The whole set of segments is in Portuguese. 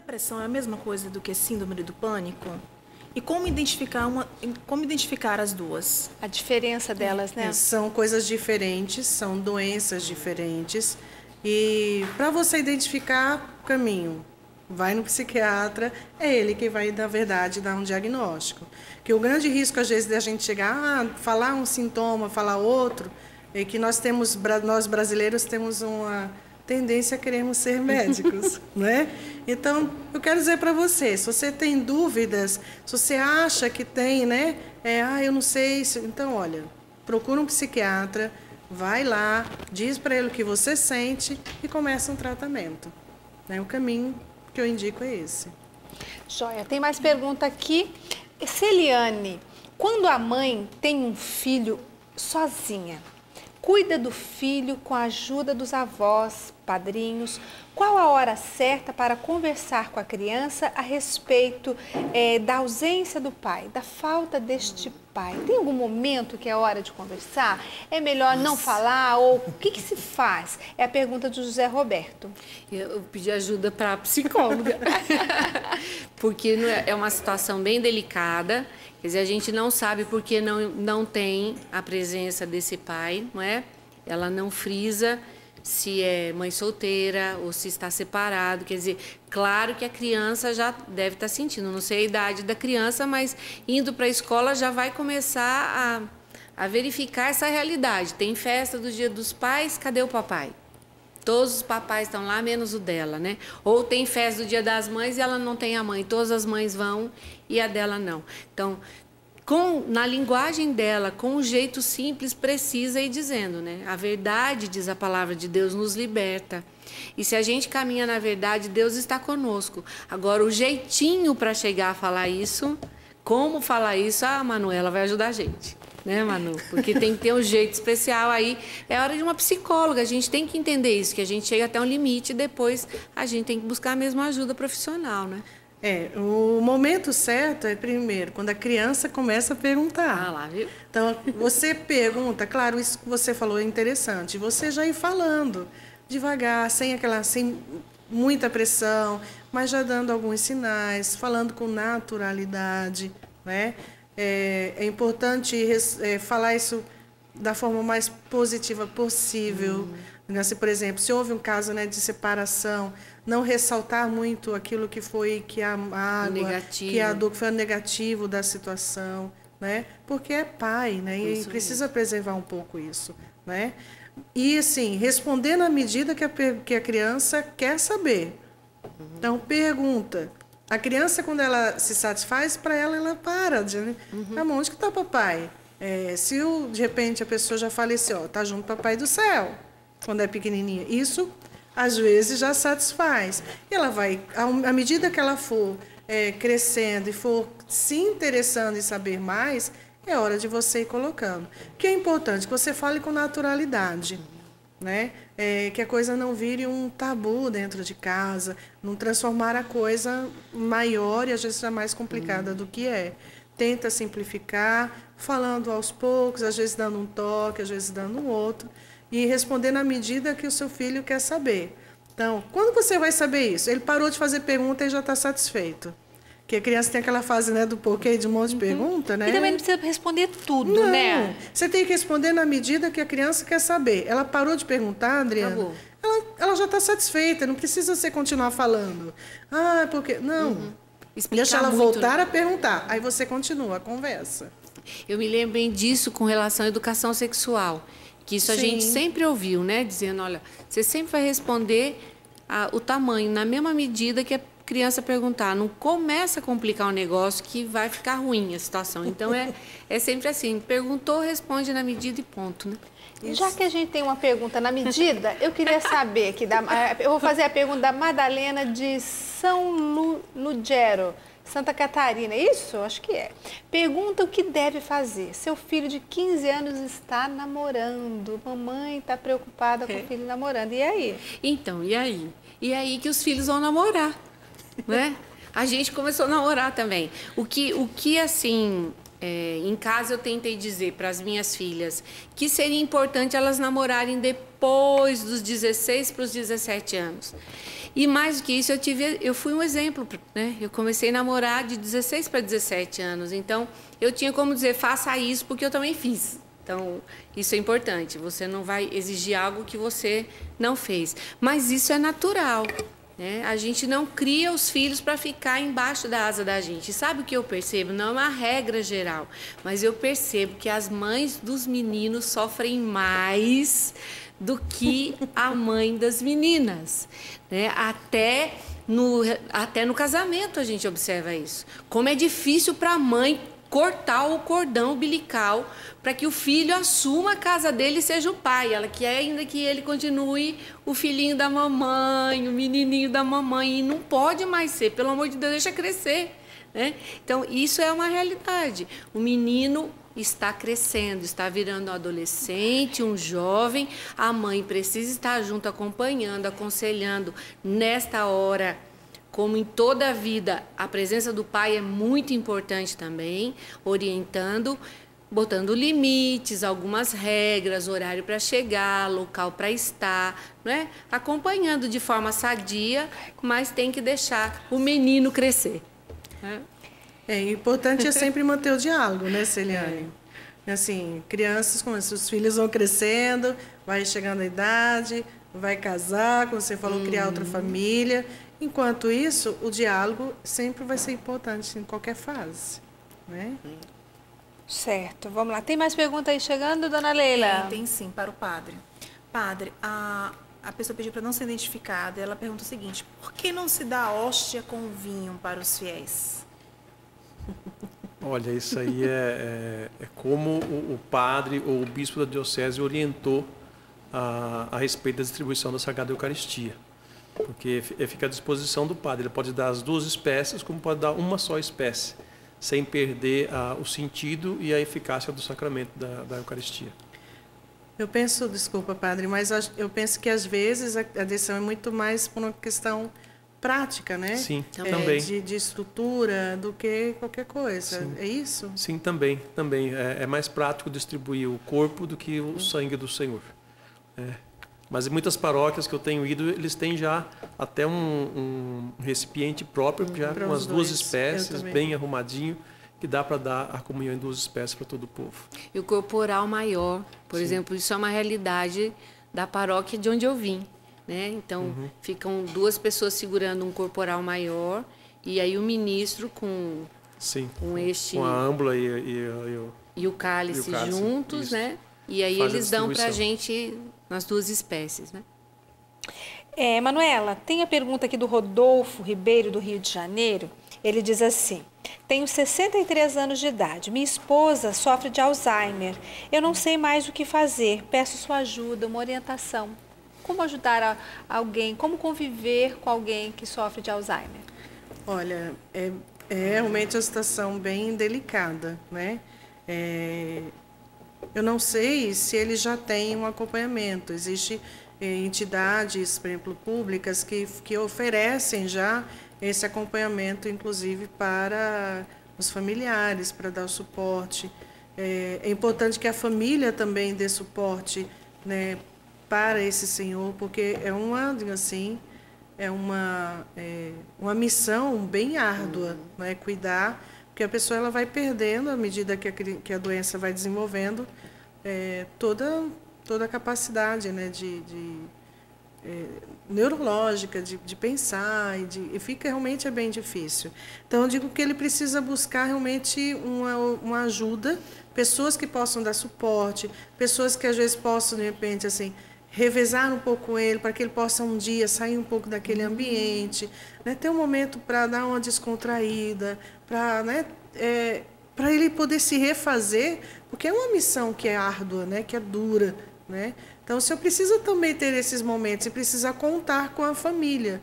Depressão é a mesma coisa do que síndrome do pânico? E como identificar as duas? A diferença delas, né? São coisas diferentes, são doenças diferentes. E para você identificar o caminho, vai no psiquiatra, é ele que vai, na verdade, dar um diagnóstico. Que o grande risco, às vezes, de a gente chegar falar um sintoma, falar outro, é que nós brasileiros temos uma tendência a querermos ser médicos, né? Então, eu quero dizer para você, se você tem dúvidas, se você acha que tem, né? Eu não sei, então, olha, procura um psiquiatra, vai lá, diz para ele o que você sente e começa um tratamento. Né? O caminho que eu indico é esse. Joia, tem mais pergunta aqui. Celiane, quando a mãe tem um filho sozinha, cuida do filho com a ajuda dos avós, padrinhos, qual a hora certa para conversar com a criança a respeito da ausência do pai, da falta deste pai? Tem algum momento que é hora de conversar? É melhor não falar? Ou o que se faz? É a pergunta do José Roberto. Eu pedi ajuda para a psicóloga, porque é uma situação bem delicada. Quer dizer, a gente não sabe porque não tem a presença desse pai, não é? Ela não frisa se é mãe solteira ou se está separado. Quer dizer, claro que a criança já deve estar sentindo, não sei a idade da criança, mas indo para a escola já vai começar a verificar essa realidade. Tem festa do Dia dos Pais, cadê o papai? Todos os papais estão lá, menos o dela, né? Ou tem festa do Dia das Mães e ela não tem a mãe. Todas as mães vão e a dela não. Então, na linguagem dela, com um jeito simples, precisa ir dizendo, né? A verdade, diz a palavra de Deus, nos liberta. E se a gente caminha na verdade, Deus está conosco. Agora, o jeitinho para chegar a falar isso, como falar isso, a Manuela vai ajudar a gente. Né, Manu? Porque tem que ter um jeito especial aí. É hora de uma psicóloga, a gente tem que entender isso, que a gente chega até um limite e depois a gente tem que buscar mesmo ajuda profissional, né? O momento certo é primeiro, quando a criança começa a perguntar. Ah lá, viu? Então, você pergunta, claro, isso que você falou é interessante, você já ir falando devagar, sem muita pressão, mas já dando alguns sinais, falando com naturalidade, né? É importante falar isso da forma mais positiva possível. Se, por exemplo, se houve um caso, né, de separação, não ressaltar muito aquilo que foi a mágoa, que a dor, que foi o negativo da situação, né? Porque é pai, né? E precisa preservar um pouco isso, né? E assim, responder na medida que a criança quer saber. Então, pergunta. A criança, quando ela se satisfaz, para ela para. Onde que está o papai? Se de repente a pessoa já faleceu, está junto com o papai do céu, quando é pequenininha. Isso, às vezes, já satisfaz. E ela vai, à medida que ela for crescendo e for se interessando em saber mais, é hora de você ir colocando. O que é importante? Que você fale com naturalidade. Né? Que a coisa não vire um tabu dentro de casa, não transformar a coisa maior e às vezes mais complicada do que é. Tenta simplificar, falando aos poucos, às vezes dando um toque, às vezes dando um outro, e responder na medida que o seu filho quer saber. Então, quando você vai saber isso? Ele parou de fazer pergunta e já está satisfeito. Porque a criança tem aquela fase, né, do porquê, de um monte de pergunta, né? E também não precisa responder tudo, não, né? Você tem que responder na medida que a criança quer saber. Ela parou de perguntar, Adriana? Ela já está satisfeita, não precisa você continuar falando. Porque... Não. Deixa ela voltar a perguntar. Aí você continua a conversa. Eu me lembrei disso com relação à educação sexual. Que isso a gente sempre ouviu, né? Dizendo, olha, você sempre vai responder o tamanho, na mesma medida que a criança perguntar. Não começa a complicar o negócio que vai ficar ruim a situação. Então, é sempre assim. Perguntou, responde na medida e ponto, né? Isso. Já que a gente tem uma pergunta na medida, eu queria saber, eu vou fazer a pergunta da Madalena de São Lugero, Santa Catarina. Isso? Acho que é. Pergunta o que deve fazer. Seu filho de 15 anos está namorando. Mamãe está preocupada com o filho namorando. E aí? Então, e aí? E aí que os filhos vão namorar, né? A gente começou a namorar também. O que assim, Em casa eu tentei dizer para as minhas filhas que seria importante elas namorarem depois dos 16 para os 17 anos. E mais do que isso, eu fui um exemplo, né? Eu comecei a namorar de 16 para 17 anos. Então, eu tinha como dizer, faça isso, porque eu também fiz. Então, isso é importante. Você não vai exigir algo que você não fez. Mas isso é natural. Né? A gente não cria os filhos para ficar embaixo da asa da gente. Sabe o que eu percebo? Não é uma regra geral, mas eu percebo que as mães dos meninos sofrem mais do que a mãe das meninas. Né? Até no casamento a gente observa isso. Como é difícil para a mãe cortar o cordão umbilical para que o filho assuma a casa dele e seja o pai. Ela quer ainda que ele continue o filhinho da mamãe, o menininho da mamãe. E não pode mais ser. Pelo amor de Deus, deixa crescer. Né? Então, isso é uma realidade. O menino está crescendo, está virando um adolescente, um jovem. A mãe precisa estar junto, acompanhando, aconselhando. Nesta hora, como em toda a vida, a presença do pai é muito importante também, orientando, botando limites, algumas regras, horário para chegar, local para estar, né? Acompanhando de forma sadia, mas tem que deixar o menino crescer. Né? Importante é sempre manter o diálogo, né, Celiane? Assim, crianças, como os filhos vão crescendo, vai chegando a idade, vai casar, como você falou, criar outra família. Enquanto isso, o diálogo sempre vai ser importante em qualquer fase, né? Certo, vamos lá. Tem mais pergunta aí chegando, dona Leila? Tem sim, para o padre. Padre, a pessoa pediu para não ser identificada. Ela pergunta o seguinte: por que não se dá hóstia com vinho para os fiéis? Olha, isso aí é como o padre ou o bispo da diocese orientou a respeito da distribuição da Sagrada Eucaristia. Porque fica à disposição do padre. Ele pode dar as 2 espécies, como pode dar uma só espécie, sem perder o sentido e a eficácia do sacramento da Eucaristia. Eu penso, desculpa, padre, mas eu penso que às vezes a decisão é muito mais por uma questão prática, né? Sim, também. De estrutura do que qualquer coisa. Sim. É isso? Sim, também. É mais prático distribuir o corpo do que o sangue do Senhor. Mas em muitas paróquias que eu tenho ido, eles têm já até um recipiente próprio, já com as 2 espécies, bem arrumadinho, que dá para dar a comunhão em 2 espécies para todo o povo. E o corporal maior, por exemplo, isso é uma realidade da paróquia de onde eu vim. Né? Então, ficam 2 pessoas segurando um corporal maior e aí o ministro com a âmbula e o cálice juntos, isso. Né? E aí eles dão para a gente nas 2 espécies, né? Manuela, tem a pergunta aqui do Rodolfo Ribeiro, do Rio de Janeiro. Ele diz assim: tenho 63 anos de idade. Minha esposa sofre de Alzheimer. Eu não sei mais o que fazer. Peço sua ajuda, uma orientação. Como ajudar alguém? Como conviver com alguém que sofre de Alzheimer? Olha, é realmente uma situação bem delicada, né? Eu não sei se ele já tem um acompanhamento. Existem entidades, por exemplo, públicas que oferecem já esse acompanhamento, inclusive para os familiares, para dar o suporte. É importante que a família também dê suporte, né, para esse senhor, porque é uma missão bem árdua, né, cuidar, porque a pessoa ela vai perdendo à medida que a doença vai desenvolvendo toda a capacidade, né, neurológica de pensar e fica realmente bem difícil. Então eu digo que ele precisa buscar realmente uma ajuda, pessoas que possam dar suporte, pessoas que às vezes possam de repente assim revezar um pouco com ele para que ele possa um dia sair um pouco daquele ambiente, né, ter um momento para dar uma descontraída, para, né, para ele poder se refazer, porque é uma missão que é árdua, né, que é dura, né? Então, o senhor precisa também ter esses momentos e precisa contar com a família.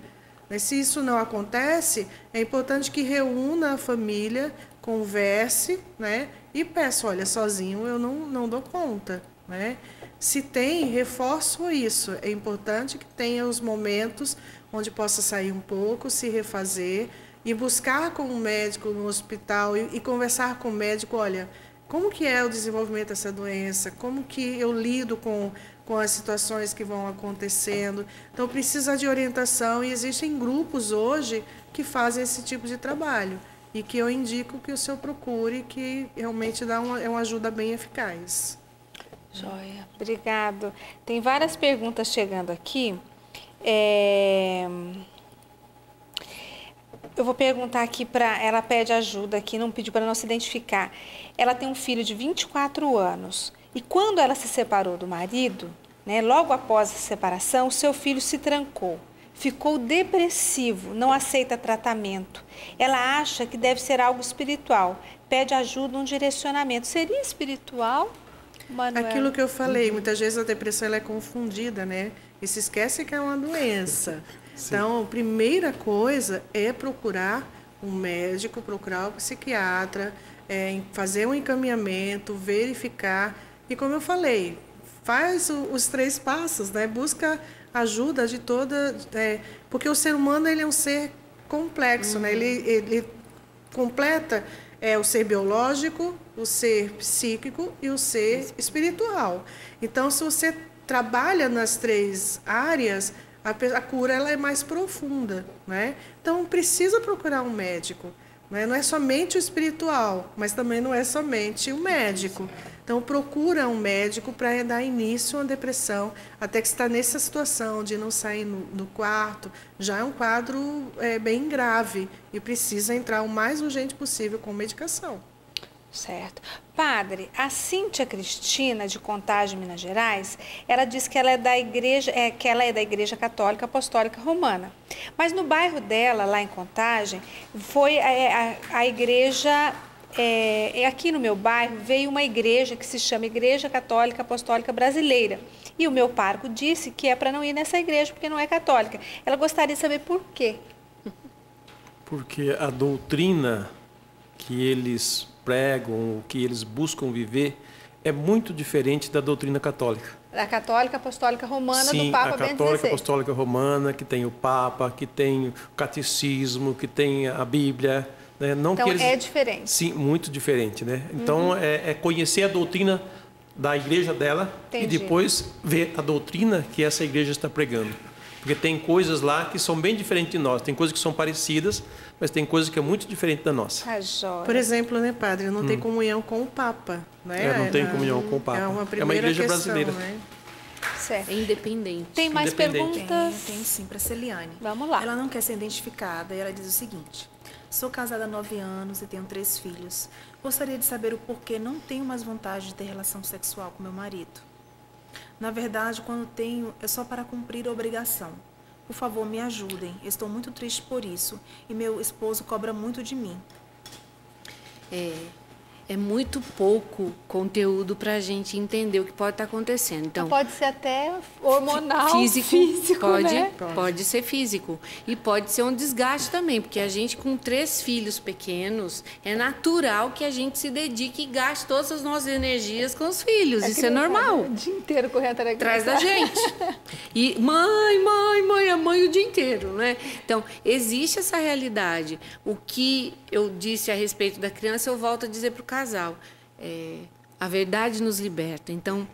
Mas, se isso não acontece, é importante que reúna a família, converse, né, e peça, olha, sozinho eu não dou conta, né? Se tem, reforço isso. É importante que tenha os momentos onde possa sair um pouco, se refazer, e buscar com o médico no hospital e conversar com o médico, olha, como que é o desenvolvimento dessa doença, como que eu lido com as situações que vão acontecendo. Então, precisa de orientação e existem grupos hoje que fazem esse tipo de trabalho e que eu indico que o senhor procure, que realmente é uma ajuda bem eficaz. Joia, obrigado. Tem várias perguntas chegando aqui. Eu vou perguntar aqui para ela, pede ajuda aqui, não pediu para não se identificar. Ela tem um filho de 24 anos e quando ela se separou do marido, né, logo após a separação, o seu filho se trancou. Ficou depressivo, não aceita tratamento. Ela acha que deve ser algo espiritual. Pede ajuda, um direcionamento. Seria espiritual, Manuel? Aquilo que eu falei, muitas vezes a depressão ela é confundida, né? E se esquece que é uma doença. Sim. Então, a primeira coisa é procurar um médico, procurar um psiquiatra, fazer um encaminhamento, verificar. E como eu falei, faz os 3 passos, né? Busca ajuda de toda... porque o ser humano ele é um ser complexo, né? Ele completa o ser biológico, o ser psíquico e o ser espiritual. Então, se você trabalha nas 3 áreas, a cura ela é mais profunda, né? Então, precisa procurar um médico. Né? Não é somente o espiritual, mas também não é somente o médico. Então, procura um médico para dar início a uma depressão, até que está nessa situação de não sair do quarto. Já é um quadro bem grave e precisa entrar o mais urgente possível com medicação. Certo. Padre, a Cíntia Cristina, de Contagem, Minas Gerais, ela diz que ela é da Igreja Católica Apostólica Romana. Mas no bairro dela, lá em Contagem, foi a igreja... aqui no meu bairro veio uma igreja que se chama Igreja Católica Apostólica Brasileira. E o meu pároco disse que é para não ir nessa igreja porque não é católica. Ela gostaria de saber por quê. Porque a doutrina que eles pregam, que eles buscam viver, é muito diferente da doutrina católica. Da Católica Apostólica Romana. Sim, do Papa a Bento Católica XVI. Apostólica Romana, que tem o Papa, que tem o Catecismo, que tem a Bíblia. Né? Não Então, que eles... é diferente. Sim, muito diferente. Né? Então, é conhecer a doutrina da igreja dela. Entendi. E depois ver a doutrina que essa igreja está pregando. Porque tem coisas lá que são bem diferentes de nós. Tem coisas que são parecidas, mas tem coisas que é muito diferente da nossa. Tá joia. Por exemplo, né, padre, não tem comunhão com o Papa. Né? Não tem comunhão com o Papa. É uma igreja questão, brasileira. Né? Certo. É independente. Tem mais Independente. perguntas? Tem sim, para Celiane. Vamos lá. Ela não quer ser identificada e ela diz o seguinte: sou casada há 9 anos e tenho 3 filhos. Gostaria de saber o porquê não tenho mais vontade de ter relação sexual com meu marido. Na verdade, quando tenho, é só para cumprir a obrigação. Por favor, me ajudem. Estou muito triste por isso e meu esposo cobra muito de mim. É muito pouco conteúdo para a gente entender o que pode estar acontecendo. Então, Pode ser até hormonal, físico pode, né? pode ser físico. E pode ser um desgaste também, porque a gente com 3 filhos pequenos, é natural que a gente se dedique e gaste todas as nossas energias com os filhos. Isso é normal. O dia inteiro correndo atrás Atrás da gente. E mãe, a mãe o dia inteiro, né? Então, existe essa realidade. O que eu disse a respeito da criança, eu volto a dizer para o casal. A verdade nos liberta. Então,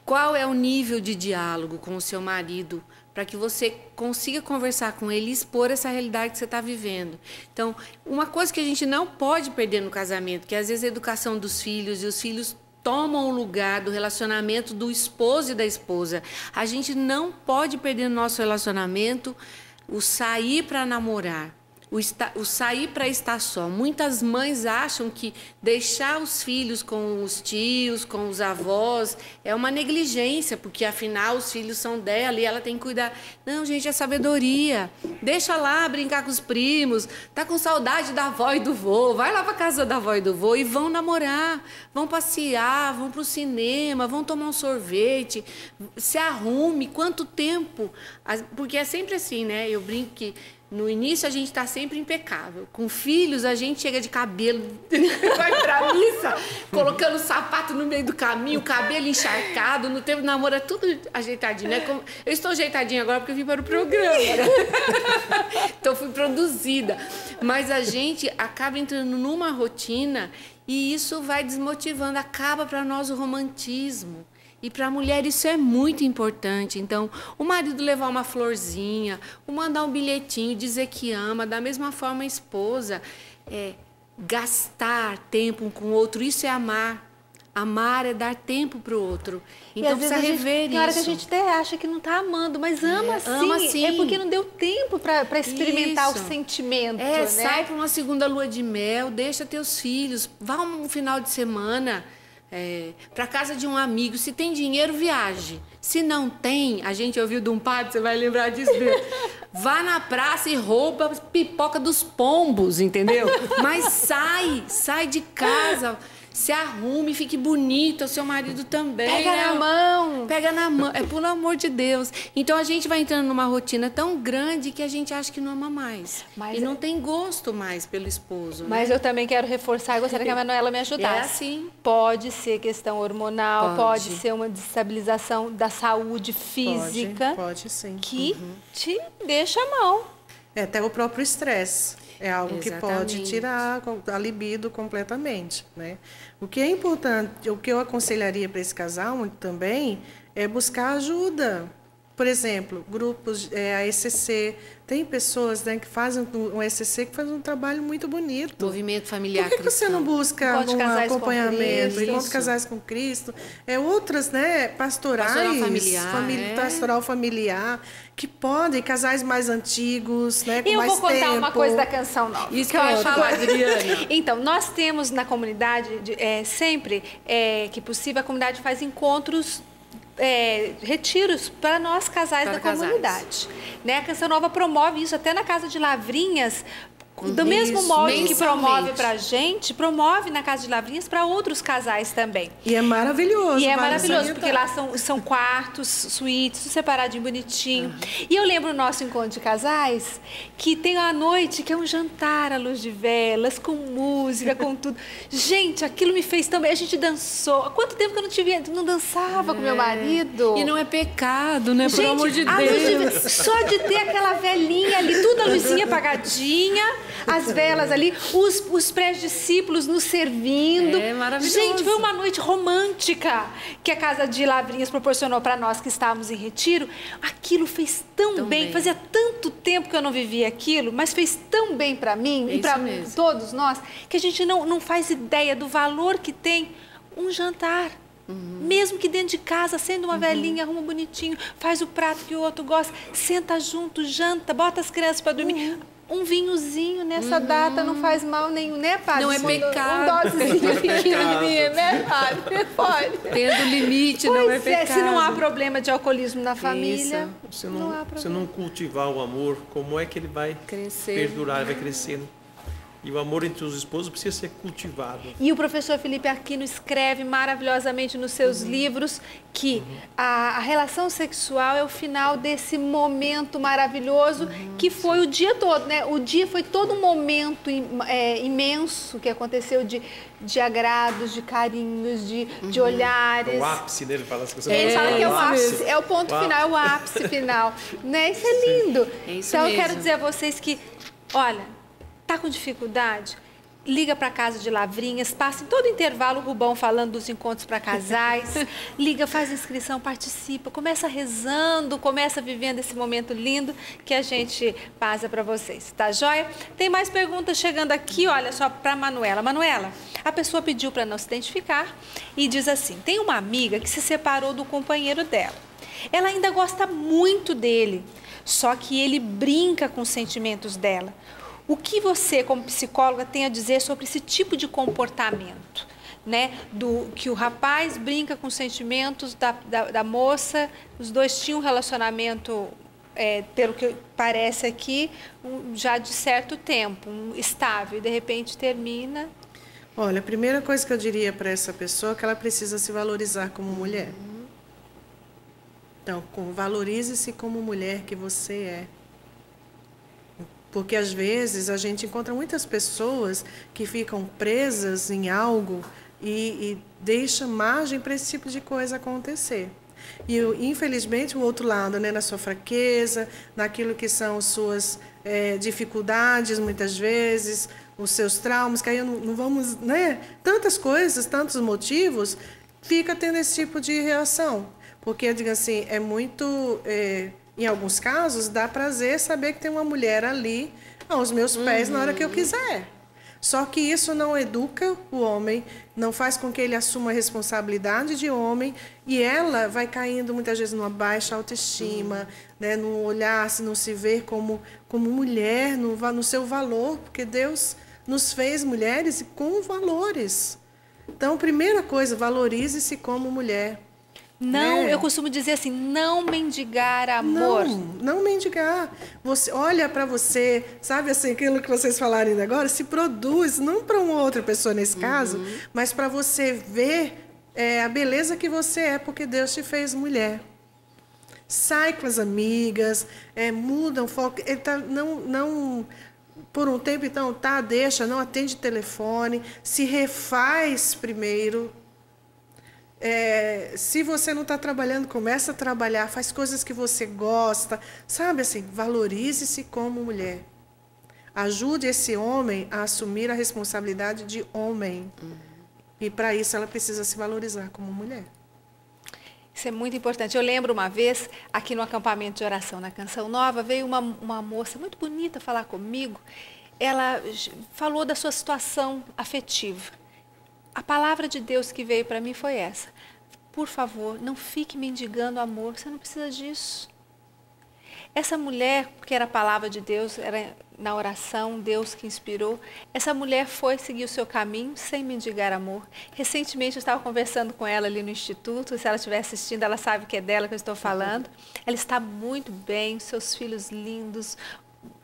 qual é o nível de diálogo com o seu marido para que você consiga conversar com ele e expor essa realidade que você está vivendo? Então, uma coisa que a gente não pode perder no casamento, que às vezes a educação dos filhos, e os filhos tomam o lugar do relacionamento do esposo e da esposa. A gente não pode perder no nosso relacionamento o sair para namorar, o sair para estar só. Muitas mães acham que deixar os filhos com os tios, com os avós, é uma negligência, porque afinal os filhos são dela e ela tem que cuidar. Não, gente, é sabedoria. Deixa lá brincar com os primos, tá com saudade da avó e do vô, vai lá para casa da avó e do vô e vão namorar, vão passear, vão para o cinema, vão tomar um sorvete, se arrume. Quanto tempo? Porque é sempre assim, né? Eu brinco que No início a gente está sempre impecável. Com filhos a gente chega de cabelo, vai pra missa, colocando o sapato no meio do caminho, o cabelo encharcado, no tempo do namoro é tudo ajeitadinho, né? Eu estou ajeitadinha agora porque eu vim para o programa, né? Então fui produzida. Mas a gente acaba entrando numa rotina e isso vai desmotivando, acaba para nós o romantismo. E para a mulher isso é muito importante. Então, o marido levar uma florzinha, ou mandar um bilhetinho, dizer que ama, da mesma forma a esposa, gastar tempo um com o outro, isso é amar. Amar é dar tempo para o outro. Então, precisa rever isso. Tem hora que a gente até acha que não está amando, mas ama sim. Ama sim. É porque não deu tempo para experimentar isso. O sentimento, né? Sai para uma segunda lua de mel, deixa teus filhos, vá um final de semana... para casa de um amigo, se tem dinheiro, viaje. Se não tem, a gente ouviu de um padre, você vai lembrar disso dele. Vá na praça e rouba pipoca dos pombos, entendeu? Mas sai de casa, se arrume, fique bonito, o seu marido também. Pega na mão. Pega na mão, pelo amor de Deus. Então a gente vai entrando numa rotina tão grande que a gente acha que não ama mais. E não tem gosto mais pelo esposo. Mas né? eu também quero reforçar, eu gostaria que a Manuela me ajudasse. É assim. Pode ser questão hormonal, pode ser uma desestabilização da saúde física. Pode sim. Que te deixa mal. Até o próprio estresse. É algo que pode Exatamente. tirar a libido completamente, né? O que é importante, o que eu aconselharia para esse casal também é buscar ajuda. Por exemplo, grupos, a ECC, tem pessoas, né, que fazem um ECC que fazem um trabalho muito bonito. Movimento familiar Por que você não busca Encontro de um Casais com acompanhamento, Cristo. encontro de casais com Cristo, outras, né, pastorais, Pastoral familiar, pastoral familiar, que podem, casais mais antigos, né, com E eu mais vou contar tempo. uma coisa da Canção Nova. Isso que eu ia falar, Adriana. Então, nós temos na comunidade, sempre que possível, a comunidade faz encontros, retiros para nós casais Para da casais. comunidade. Né? A Canção Nova promove isso até na Casa de Lavrinhas, do mesmo molde que promove mensalmente. para a gente, promove na Casa de Lavrinhas para outros casais também. E é maravilhoso. E é vale maravilhoso, salientar. porque lá são quartos, suítes, tudo separadinho, bonitinho. E eu lembro o nosso encontro de casais, que tem uma noite que é um jantar à luz de velas, com música, com tudo. Gente, aquilo me fez tão bem. A gente dançou. Há quanto tempo que eu não dançava com meu marido? E não é pecado, né? Pelo amor de a luz Deus. só de ter aquela velinha ali, tudo a luzinha apagadinha, as velas ali, os pré-discípulos nos servindo. É maravilhoso. Gente, foi uma noite romântica que a Casa de Lavrinhas proporcionou para nós que estávamos em retiro. Aquilo fez tão bem. Fazia tanto tempo que eu não vivia aquilo, mas fez tão bem para mim e para todos nós, que a gente não faz ideia do valor que tem um jantar. Mesmo que dentro de casa, acende uma velhinha, arruma bonitinho, faz o prato que o outro gosta, senta junto, janta, bota as crianças para dormir. Um vinhozinho nessa data não faz mal nenhum, né, padre? Não é pecado. Um dosezinho pequenininha, né, padre? Pode. Tendo limite, Pois não é pecado. se não há problema de alcoolismo na família, Se não há não, problema. se não cultivar o amor, como é que ele vai Crescer. perdurar, vai crescendo? E o amor entre os esposos precisa ser cultivado. E o professor Felipe Aquino escreve maravilhosamente nos seus livros que a relação sexual é o final desse momento maravilhoso que foi o dia todo, né? O dia foi todo um momento imenso que aconteceu de agrados, de carinhos, de olhares. É o ápice, né? Ele fala assim, Ele fala que é o ápice, é o ponto O ápice. final, é o ápice final. Né? Isso é lindo. É isso então eu mesmo. quero dizer a vocês que, olha, tá com dificuldade? Liga para a Casa de Lavrinhas, passa em todo intervalo o Rubão falando dos encontros para casais. Liga, faz inscrição, participa, começa rezando, começa vivendo esse momento lindo que a gente passa para vocês, tá joia? Tem mais perguntas chegando aqui, olha só, para Manuela. Manuela, a pessoa pediu para não se identificar e diz assim: tem uma amiga que se separou do companheiro dela. Ela ainda gosta muito dele, só que ele brinca com os sentimentos dela. O que você, como psicóloga, tem a dizer sobre esse tipo de comportamento? Né? Que o rapaz brinca com os sentimentos da moça, os dois tinham um relacionamento, pelo que parece aqui, já de certo tempo, estável, e de repente termina. Olha, a primeira coisa que eu diria para essa pessoa é que ela precisa se valorizar como mulher. Então, valorize-se como mulher que você é. Porque, às vezes, a gente encontra muitas pessoas que ficam presas em algo e deixa margem para esse tipo de coisa acontecer. E, infelizmente, o outro lado, né, na sua fraqueza, naquilo que são suas dificuldades, muitas vezes, os seus traumas, que aí não vamos... Né, tantas coisas, tantos motivos, fica tendo esse tipo de reação. Porque, eu digo assim, é muito... em alguns casos, dá prazer saber que tem uma mulher ali aos meus pés na hora que eu quiser. Só que isso não educa o homem, não faz com que ele assuma a responsabilidade de homem, e ela vai caindo muitas vezes numa baixa autoestima, né, no olhar, se não se ver como mulher, no seu valor, porque Deus nos fez mulheres com valores. Então, primeira coisa, valorize-se como mulher. Não, eu costumo dizer assim, não mendigar amor. Não mendigar. Você olha para você, sabe assim, aquilo que vocês falaram ainda agora, se produz, não para uma outra pessoa nesse caso, mas para você ver a beleza que você é, porque Deus te fez mulher. Sai com as amigas, muda o foco. Ele não por um tempo, então, deixa, não atende telefone, se refaz primeiro. Se você não está trabalhando, começa a trabalhar, faz coisas que você gosta, sabe assim, valorize-se como mulher. Ajude esse homem a assumir a responsabilidade de homem. E para isso ela precisa se valorizar como mulher. Isso é muito importante. Eu lembro uma vez, aqui no acampamento de oração na Canção Nova, veio uma moça muito bonita falar comigo. Ela falou da sua situação afetiva. A palavra de Deus que veio para mim foi essa. Por favor, não fique mendigando amor, você não precisa disso. Essa mulher, que era a palavra de Deus, era na oração, Deus que inspirou, essa mulher foi seguir o seu caminho sem mendigar amor. Recentemente eu estava conversando com ela ali no Instituto, se ela estiver assistindo, ela sabe que é dela que eu estou falando. Ela está muito bem, seus filhos lindos,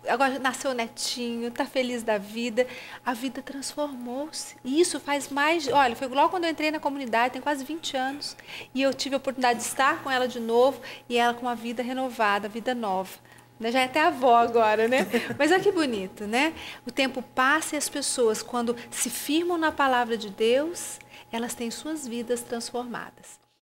agora nasceu o netinho, está feliz da vida, a vida transformou-se. E isso faz olha, foi logo quando eu entrei na comunidade, tem quase 20 anos, e eu tive a oportunidade de estar com ela de novo, e ela com uma vida renovada, vida nova. Já é até avó agora, né? Mas olha que bonito, né? O tempo passa e as pessoas, quando se firmam na palavra de Deus, elas têm suas vidas transformadas.